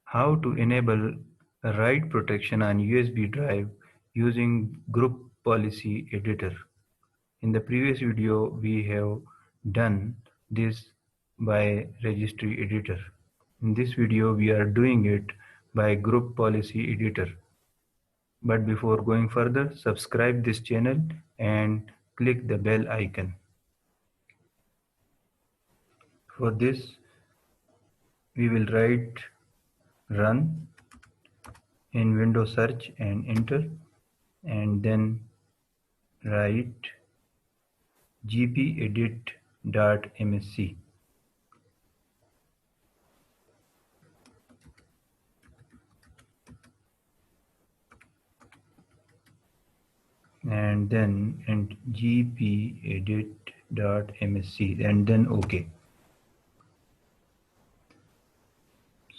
How to enable write protection on USB drive using Group Policy Editor. In the previous video, we have done this by Registry Editor. In this video, we are doing it by Group Policy Editor. But before going further, subscribe this channel and click the bell icon. For this, we will write run in Windows search and enter, and then write gpedit.msc. and then gpedit.msc and then OK.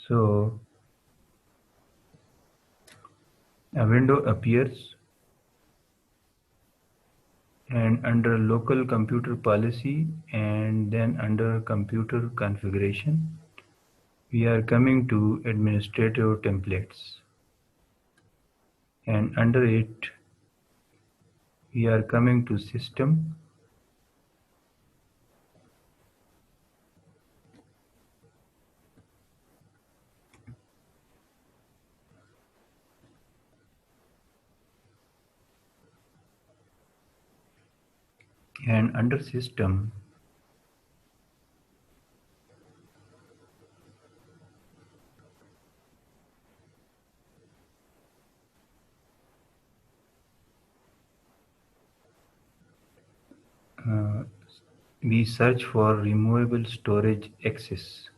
So a window appears, and under local computer policy and then under computer configuration, we are coming to administrative templates, and under it we are coming to system, and under system we search for removable storage access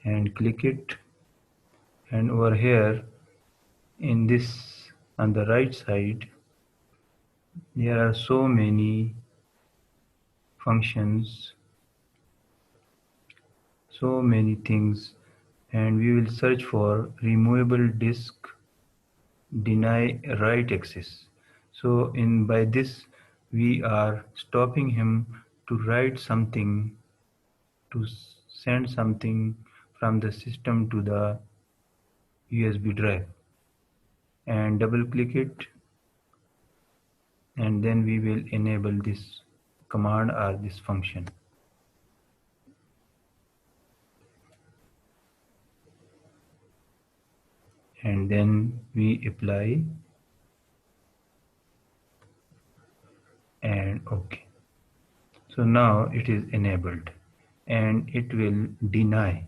and click it, and over here in this on the right side there are so many functions, so many things, and we will search for removable disk deny write access. So by this we are stopping him to write something, to send something from the system to the USB drive, and double click it, and then we will enable this command or this function. And then we apply and OK. So now it is enabled, and it will deny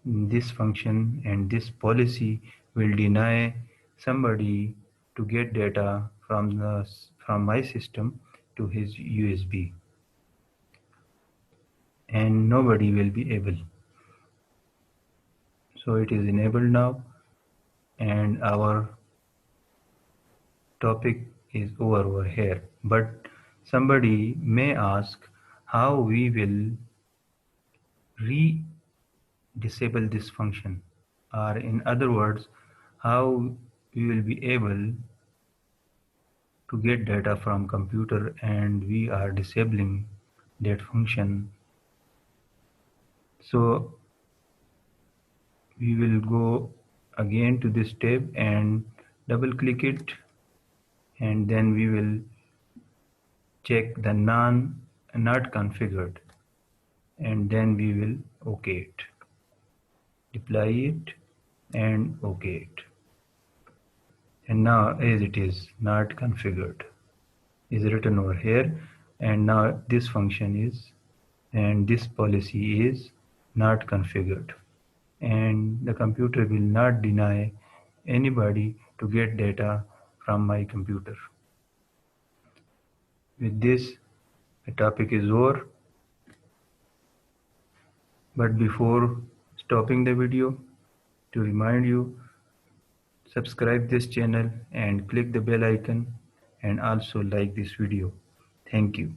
this function, and this policy will deny somebody to get data from my system to his USB, and nobody will be able. So it is enabled now, and our topic is over here. But somebody may ask how we will disable this function, or in other words, how we will be able to get data from computer and we are disabling that function. So we will go again to this tab and double click it, and then we will check the not configured, and then we will OK it, deploy it and OK it. And now as it is not configured is written over here, and now this function is, and this policy is not configured, and the computer will not deny anybody to get data from my computer. With this, the topic is over. But before stopping the video, to remind you, subscribe this channel and click the bell icon, and also like this video. Thank you.